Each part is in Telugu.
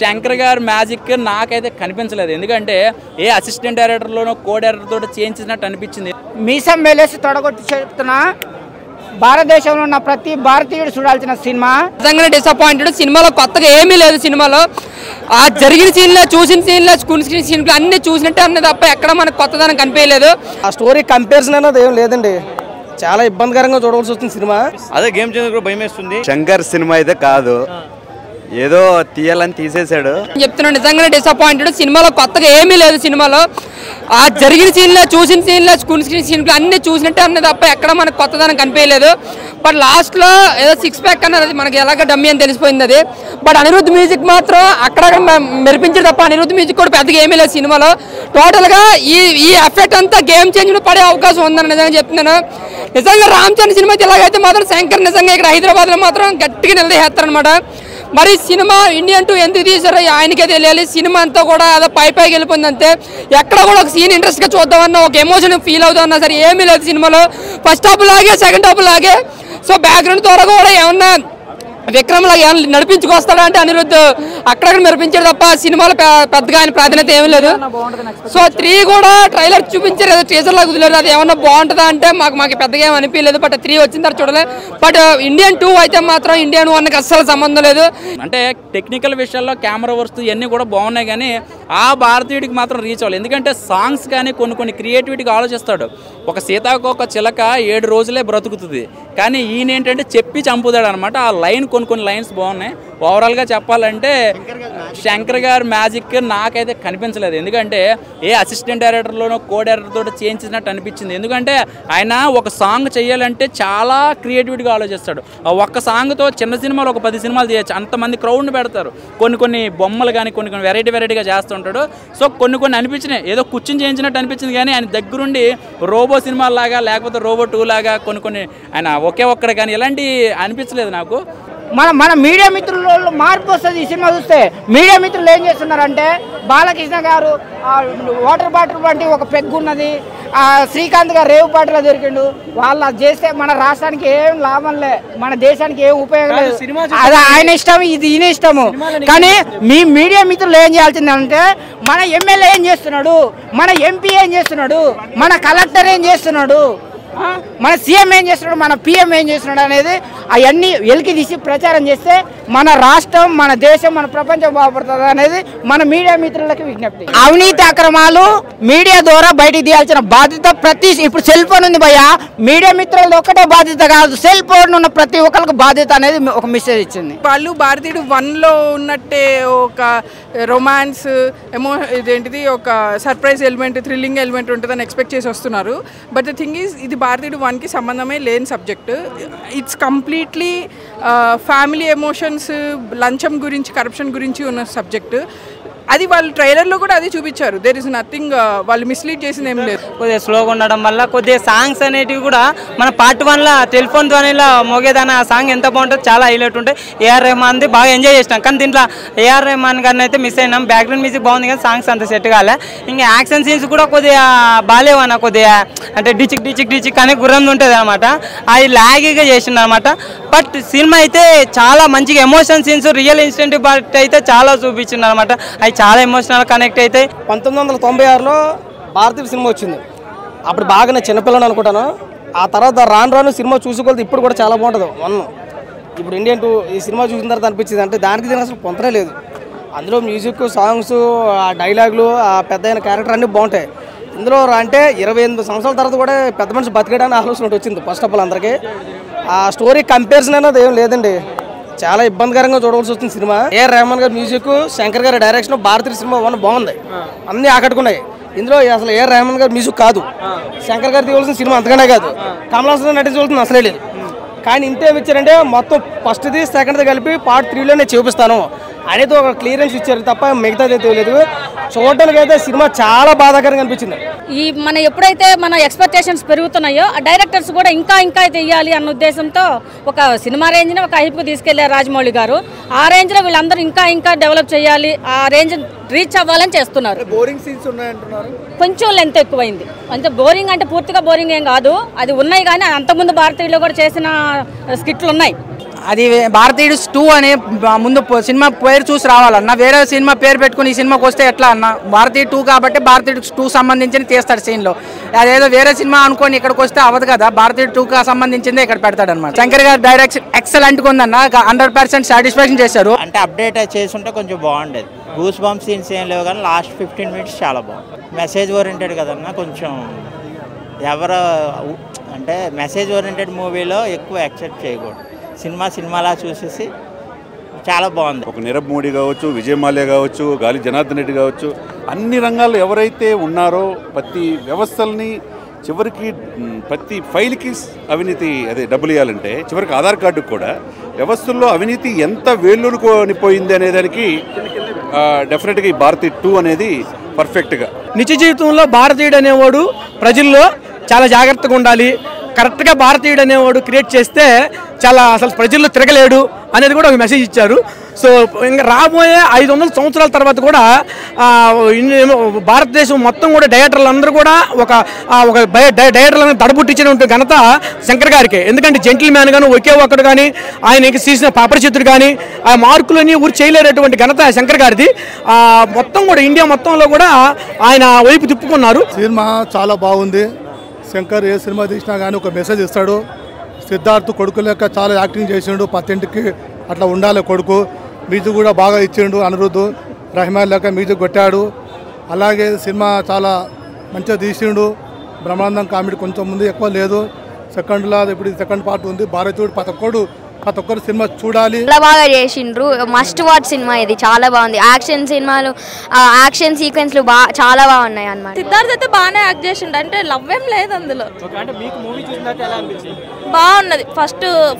శంకర్ గారి మ్యాజిక్ నాకైతే కనిపించలేదు. ఎందుకంటే ఏ అసిస్టెంట్ డైరెక్టర్లోనో కో డైరెక్టర్ తోటి చేయించినట్టు అనిపించింది. మీసం వేలేసి తొడగొట్టి చెప్తున్నా, భారతదేశంలో ఉన్న ప్రతి భారతీయుడు చూడాల్సిన సినిమా. నిజంగానే డిసప్పాయింటెడ్. సినిమాలో కొత్తగా ఏమీ లేదు. సినిమాలో ఆ జరిగిన సీన్లో, చూసిన సీన్లో, స్క్రీన్ సీన్లు అన్ని చూసినట్టే అన్నీ తప్ప ఎక్కడ మనకు కొత్తదనం కనిపించలేదు. ఆ స్టోరీ కంపారిజన్ అనేది ఏం లేదండి. చాలా ఇబ్బందికరంగా చూడవలసి వస్తుంది సినిమా. అదే గేమ్ చేంజర్ కూడా భయం వేస్తుంది. శంకర్ సినిమా అయితే కాదు, ఏదో తీయాలని తీసేశాడు. చెప్తున్నాను, నిజంగానే డిసప్పాయింటెడ్. సినిమాలో కొత్తగా ఏమీ లేదు. సినిమాలో ఆ జరిగిన సీన్లో, చూసిన సీన్లో, స్క్రీన్ సీన్లు అన్ని చూసినట్టే అన్నీ తప్ప ఎక్కడ మనకు కొత్తదనం కనిపించలేదు. బట్ లాస్ట్లో ఏదో సిక్స్ ప్యాక్ అన్నది మనకి ఎలాగ డమ్మీ అని తెలిసిపోయింది అది. బట్ అనిరుద్ధ్ మ్యూజిక్ మాత్రం అక్కడక్కడ మెరిపించాడు తప్ప అనిరుద్ధ్ మ్యూజిక్ కూడా పెద్దగా ఏమీ లేదు సినిమాలో. టోటల్గా ఈ ఎఫెక్ట్ అంతా గేమ్ చేంజ్ పడే అవకాశం ఉందని నిజంగా చెప్తున్నాను. నిజంగా రామ్ చరణ్ సినిమా ఇలాగైతే మాత్రం శంకర్ నిజంగా ఇక్కడ హైదరాబాద్లో మాత్రం గట్టిగా నిలదీస్తారనమాట. మరి సినిమా ఇండియన్ 2 ఎందుకు తీసారో ఆయనకే తెలియాలి. సినిమా అంతా కూడా అదో పైకి వెళ్ళిపోయింది అంతే. ఎక్కడ కూడా ఒక సీన్ ఇంట్రెస్ట్గా చూద్దామన్నా, ఒక ఎమోషన్ ఫీల్ అవుతామన్నా సరే ఏమీ లేదు సినిమాలో. ఫస్ట్ హాఫ్ లాగే, సెకండ్ హాఫ్ లాగే. సో బ్యాక్గ్రౌండ్ ద్వారా కూడా ఏమన్నా విక్రమ్ లాగా ఏమన్నా నడిపించుకొస్తాడా అంటే అనిరుద్ధ్ అక్కడక్కడ మెరిపించాడు తప్ప సినిమాలో పెద్దగా ఆయన ప్రాధాన్యత ఏమీ లేదు. సో 3 కూడా ట్రైలర్ చూపించారు, ఏదో టీజర్ లాగా కుదిలేదు. అది ఏమన్నా బాగుంటుందా అంటే మాకు పెద్దగా ఏమి అనిపించలేదు. బట్ 3 వచ్చిన తర్వాత చూడలేదు. బట్ ఇండియన్ 2 అయితే మాత్రం ఇండియన్ 1కి అస్సలు సంబంధం లేదు. అంటే టెక్నికల్ విషయాల్లో కెమెరా వర్క్స్ ఇవన్నీ కూడా బాగున్నాయి, కానీ ఆ భారతీయుడికి మాత్రం రీచ్ అవ్వాలి. ఎందుకంటే సాంగ్స్ కానీ కొన్ని క్రియేటివిటీగా ఆలోచిస్తాడు. ఒక సీతాకోక చిలక 7 రోజులే బ్రతుకుతుంది, కానీ ఈయన ఏంటంటే చెప్పి చంపుతాడు అనమాట. ఆ లైన్ కొన్ని లైన్స్ బాగున్నాయి. ఓవరాల్గా చెప్పాలంటే శంకర్ గారి మ్యాజిక్ నాకైతే కనిపించలేదు. ఎందుకంటే ఏ అసిస్టెంట్ డైరెక్టర్లోనో కో డైరెక్టర్ తోటి చేయించినట్టు అనిపించింది. ఎందుకంటే ఆయన ఒక సాంగ్ చేయాలంటే చాలా క్రియేటివిటీగా ఆలోచిస్తాడు. ఒక్క సాంగ్తో చిన్న సినిమాలు ఒక 10 సినిమాలు చేయొచ్చు, అంతమంది క్రౌడ్ని పెడతారు. కొన్ని బొమ్మలు కానీ కొన్ని వెరైటీగా చేస్తుంటాడు. సో కొన్ని అనిపించినాయి, ఏదో కూర్చుని చేయించినట్టు అనిపించింది. కానీ ఆయన దగ్గరుండి రోబో సినిమాలాగా లేకపోతే రోబో 2 లాగా కొన్ని ఆయన ఒక్కడ కానీ ఇలాంటి అనిపించలేదు నాకు. మన మీడియా మిత్రులలో మార్పు వస్తుంది ఈ సినిమా చూస్తే. మీడియా మిత్రులు ఏం చేస్తున్నారంటే, బాలకృష్ణ గారు వాటర్ బాటిల్ వంటి ఒక పెగ్గు ఉన్నది, శ్రీకాంత్ గారు రేవు పాటలో దొరికిండు, వాళ్ళు అది చేస్తే మన రాష్ట్రానికి ఏం లాభం లే, మన దేశానికి ఏం ఉపయోగం లేదు. అది ఆయన ఇష్టం, ఇది ఈయన ఇష్టము. కానీ మీ మీడియా మిత్రులు ఏం చేయాల్సిందంటే, మన ఎమ్మెల్యే ఏం చేస్తున్నాడు, మన ఎంపీ ఏం చేస్తున్నాడు, మన కలెక్టర్ ఏం చేస్తున్నాడు, మన సీఎం ఏం చేస్తున్నాడు, మన పిఎం ఏం చేస్తున్నాడు అనేది అవన్నీ వెలికి తీసి ప్రచారం చేస్తే మన రాష్ట్రం, మన దేశం, మన ప్రపంచం బాగుపడుతుంది అనేది మన మీడియా మిత్రులకి విజ్ఞప్తి. అవినీతి అక్రమాలు మీడియా ద్వారా బయటికి తీయాల్సిన బాధ్యత ఇప్పుడు సెల్ ఫోన్ ఉంది భయ్య, మీడియా మిత్రులది ఒక్కటే బాధ్యత కాదు, సెల్ ఫోన్ ఉన్న ప్రతి ఒక్కరికి బాధ్యత అనేది ఒక మెసేజ్ ఇచ్చింది. వాళ్ళు భారతీయుడు 1లో ఉన్నట్టే ఒక రొమాన్స్ ఇదేంటిది ఒక సర్ప్రైజ్ ఎలిమెంట్, థ్రిల్లింగ్ ఎలిమెంట్ ఉంటుందని ఎక్స్పెక్ట్ చేసి వస్తున్నారు. బట్ ద థింగ్ ఈజ్, ఇది భారతీయుడు 1కి సంబంధమే లేని subject. It's completely family emotions, లంచం గురించి, కరప్షన్ గురించి ఉన్న సబ్జెక్ట్. అది వాళ్ళు ట్రైలర్లో కూడా అది చూపించారు. దేర్ ఇస్ నథింగ్, వాళ్ళు మిస్లీడ్ చేసింది ఏం లేదు. కొద్దిగా స్లోగా ఉండడం వల్ల కొద్దిగా సాంగ్స్ అనేటివి కూడా మన పార్ట్ 1లో టెలిఫోన్ ధ్వనిలో మోగేదాని ఆ సాంగ్ ఎంత బాగుంటుంది, చాలా హైలైట్ ఉంటాయి. ఏఆర్ రెహమాన్ది బాగా ఎంజాయ్ చేసినాం, కానీ దీంట్లో ఏఆర్ రెహమాన్ గారిని అయితే మిస్ అయినాం. బ్యాక్గ్రౌండ్ మ్యూజిక్ బాగుంది కానీ సాంగ్స్ అంత సెట్ కాలే. ఇంకా యాక్షన్ సీన్స్ కూడా కొద్దిగా బాగాలేవన్న, కొద్దిగా అంటే డిచిక్ అని గుర్రం ఉంటుంది అనమాట. అది లాగీగా చేసింది అనమాట. బట్ సినిమా అయితే చాలా మంచిగా emotion scenes, real incident but అయితే చాలా చూపించింది అనమాట. అవి చాలా ఎమోషనల్ కనెక్ట్ అయితే. 1996లో భారతీయ సినిమా వచ్చింది. అప్పుడు బాగా నేను చిన్నపిల్లని అనుకుంటాను. ఆ తర్వాత రాను సినిమా చూసుకోలేదు. ఇప్పుడు కూడా చాలా బాగుంటుంది 1. ఇప్పుడు ఇండియన్ 2 ఈ సినిమా చూసిన తర్వాత అనిపించింది అంటే దానికి దీనికి అసలు పొంతనే లేదు. అందులో మ్యూజిక్, సాంగ్స్, ఆ డైలాగులు, ఆ పెద్ద అయిన క్యారెక్టర్ అన్నీ బాగుంటాయి. ఇందులో అంటే 28 సంవత్సరాల తర్వాత కూడా పెద్ద మనిషి బతికేయడానికి ఆలోచన వచ్చింది ఫస్ట్ ఆఫ్ ఆల్ అందరికీ. ఆ స్టోరీ కంపారిజన్ అనేది ఏం లేదండి. చాలా ఇబ్బందికరంగా చూడవలసి వస్తుంది సినిమా. ఏఆర్ రెహమాన్ గారి మ్యూజిక్, శంకర్ గారి డైరెక్షన్, భారతీయ సినిమా 1 బాగుంది, అన్నీ ఆకట్టుకున్నాయి. ఇందులో అసలు ఏఆర్ రెహమాన్ గారి మ్యూజిక్ కాదు, శంకర్ గారు తీయవలసిన సినిమా అంతకనే కాదు, కమల్ హాసన్ నటించవలసింది అసలే లేదు. కానీ ఇంతేమి ఇచ్చారంటే మొత్తం ఫస్ట్ది సెకండ్ది కలిపి పార్ట్ 3లోనే చూపిస్తాను అనేది ఒక క్లియరెన్స్ ఇచ్చారు తప్ప మిగతాది తెలియదు. చూడటానికి అయితే సినిమా చాలా బాధాకరంగా అనిపించింది. ఈ మన ఎప్పుడైతే మన ఎక్స్పెక్టేషన్స్ పెరుగుతున్నాయో ఆ డైరెక్టర్స్ కూడా ఇంకా చేయాలి అన్న ఉద్దేశంతో ఒక సినిమా రేంజ్ని ఒక హైప్కు తీసుకెళ్లారు రాజమౌళి గారు. ఆ రేంజ్లో వీళ్ళందరూ ఇంకా డెవలప్ చేయాలి, ఆ రేంజ్ రీచ్ అవ్వాలని చేస్తున్నారు. బోరింగ్ సీన్స్ ఉన్నాయంటున్నారు, కొంచెం లెంత్ ఎక్కువైంది. అంటే బోరింగ్ అంటే పూర్తిగా బోరింగ్ ఏం కాదు, అది ఉన్నాయి. కానీ అంతకుముందు భారతీయులో కూడా చేసిన స్కిట్లు ఉన్నాయి. అది భారతీయుడు 2 అనే ముందు సినిమా పేరు చూసి రావాలన్న, వేరే సినిమా పేరు పెట్టుకుని ఈ సినిమాకి వస్తే ఎట్లా అన్న? భారతీయుడు 2 కాబట్టి భారతీయుడు 2 సంబంధించిన తీస్తాడు సీన్లో. అదేదో వేరే సినిమా అనుకోని ఇక్కడికి వస్తే అవ్వదు కదా, భారతీయుడు 2కి సంబంధించిందే ఇక్కడ పెడతాడు అనమాట. శంకర్ గారు డైరెక్షన్ ఎక్సలెంట్గా ఉందన్న, 100% సాటిస్ఫాక్షన్ చేశారు. అంటే అప్డేట్ చేస్తుంటే కొంచెం బాగుండేది. గూస్ బంప్ సీన్స్ ఏం లేవు కానీ లాస్ట్ 15 మినిట్స్ చాలా బాగుంది. మెసేజ్ ఓరియంటెడ్ కదన్నా, కొంచెం ఎవరు అంటే మెసేజ్ ఓరియంటెడ్ మూవీలో ఎక్కువ యాక్సెప్ట్ చేయకూడదు. సినిమాలా చూసేసి చాలా బాగుంది. ఒక నీరబ్ మోడీ కావచ్చు, విజయ్ మాల్యా కావచ్చు, గాలి జనార్దన్ రెడ్డి కావచ్చు, అన్ని రంగాల్లో ఎవరైతే ఉన్నారో ప్రతి వ్యవస్థల్ని చివరికి ప్రతి ఫైల్కి అవినీతి అదే డబ్బులు ఇవ్వాలంటే చివరికి ఆధార్ కార్డుకు కూడా వ్యవస్థల్లో అవినీతి ఎంత వేళ్ళూనుకోనిపోయింది అనే దానికి డెఫినెట్గా ఈ భారతీ 2 అనేది పర్ఫెక్ట్గా. నిత్య జీవితంలో భారతీయుడు అనేవాడు ప్రజల్లో చాలా జాగ్రత్తగా ఉండాలి. కరెక్ట్గా భారతీయుడు అనేవాడు క్రియేట్ చేస్తే చాలా అసలు ప్రజల్లో తిరగలేడు అనేది కూడా ఒక మెసేజ్ ఇచ్చారు. సో ఇంకా రాబోయే 500 సంవత్సరాల తర్వాత కూడా భారతదేశం మొత్తం కూడా డైరెక్టర్లు అందరూ కూడా ఒక డైరెక్టర్లను దడబుట్టించిన ఘనత శంకర్ గారికి. ఎందుకంటే జెంటిల్ మ్యాన్ కానీ ఒకే ఒక్కడు కానీ ఆయనకి తీసిన పాపరచిత్రుడు కానీ ఆ మార్కులని ఊరు చేయలేనటువంటి ఘనత శంకర్ గారిది. మొత్తం కూడా ఇండియా మొత్తంలో కూడా ఆయన వైపు తిప్పుకున్నారు. సినిమా చాలా బాగుంది. శంకర్ ఏ సినిమా తీసినా కానీ ఒక మెసేజ్ ఇస్తాడు. సిద్ధార్థ్ కొడుకు లెక్క చాలా యాక్టింగ్ చేసిండు. పత్తింటికి అట్లా ఉండాలి కొడుకు. మ్యూజిక్ కూడా బాగా ఇచ్చిండు. అనిరుద్ధ్ రెహమాన్ లెక్క మ్యూజిక్ కొట్టాడు. అలాగే సినిమా చాలా మంచిగా తీసిండు. బ్రహ్మానందం కామెడీ కొంచెం ముందు ఎక్కువ లేదు. సెకండ్లో ఇప్పుడు సెకండ్ పార్ట్ ఉంది. భారతీయుడు ప్రతి ఒక్కరు సినిమా చూడాలి. చాలా బాగా చేసిండ్రు. మస్ట్ వాచ్ సినిమా ఇది. చాలా బాగుంది. యాక్షన్ సీక్వెన్స్లు చాలా బాగున్నాయి అన్నమాట. సిద్ధార్థ్ అయితే బాగానే యాక్ట్ చేసిండు. అంటే లవ్ ఏం లేదు అందులో. బాగున్నది.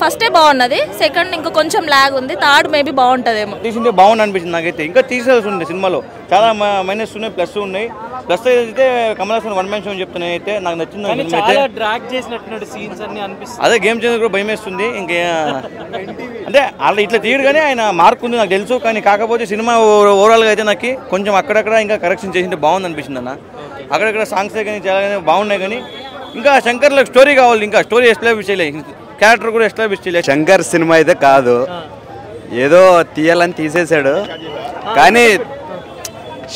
ఫస్టే బాగున్నది. సెకండ్ ఇంకా కొంచెం లాగ్ ఉంది. థర్డ్ మేబీ బాగుంటుందేమో. తీసింటే బాగుంది అనిపించింది నాకైతే. ఇంకా తీసేయాల్సి ఉంది సినిమాలో. చాలా మైనస్ ఉన్నాయి, ప్లస్ ఉన్నాయి. ప్లస్ అయితే కమల్ హాసన్ 1 మ్యాన్ షో అని చెప్తున్నా అయితే నాకు నచ్చింది. అదే గేమ్ చేంజర్ కూడా భయం వేస్తుంది. ఇంకా అంటే అలా ఇట్లా తీయడు కానీ ఆయన మార్క్ ఉంది నాకు తెలుసు. కానీ కాకపోతే సినిమా ఓవరాల్గా అయితే నాకు కొంచెం అక్కడక్కడ ఇంకా కరెక్షన్ చేసింటే బాగుంది అనిపించింది అన్న. అక్కడక్కడ సాంగ్స్ కానీ చాలా బాగున్నాయి కానీ ఇంకా శంకర్లో స్టోరీ కావాలి. ఇంకా స్టోరీ ఎస్టాబ్లిష్ చేయలేదు, క్యారెక్టర్ కూడా ఎస్టాబ్లిష్ చేయలేదు. శంకర్ సినిమా అయితే కాదు, ఏదో తీయాలని తీసేశాడు. కానీ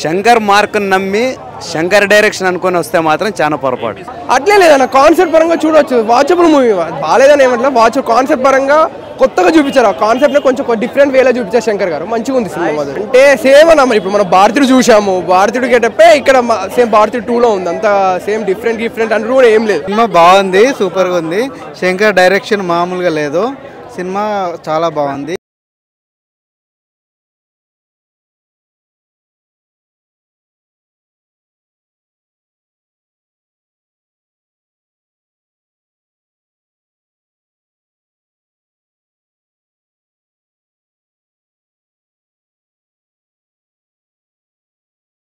శంకర్ మార్కుని నమ్మి శంకర్ డైరెక్షన్ అనుకొని వస్తే మాత్రం చాలా పొరపాటు. అట్లే లేదన్న, కాన్సెప్ట్ పరంగా చూడవచ్చు. Watchable movie. బాగాలేదని ఏమంటే వాచ్ కాన్సెప్ట్ పరంగా కొత్తగా చూపించారు. ఆ కాన్సెప్ట్ కొంచెం డిఫరెంట్ వేలో చూపించారు శంకర్ గారు. మంచిగా ఉంది సినిమా. అంటే సేమ్ అన్న, మరి ఇప్పుడు మనం భారతీయుడు చూసాము. భారతీయుడు గెటప్పే ఇక్కడ సేమ్ భారతీయుడు 2లో ఉంది. అంత సేమ్ డిఫరెంట్ అంటూ కూడా ఏం లేదు. సినిమా బాగుంది, సూపర్గా ఉంది. శంకర్ డైరెక్షన్ మామూలుగా లేదు. సినిమా చాలా బాగుంది.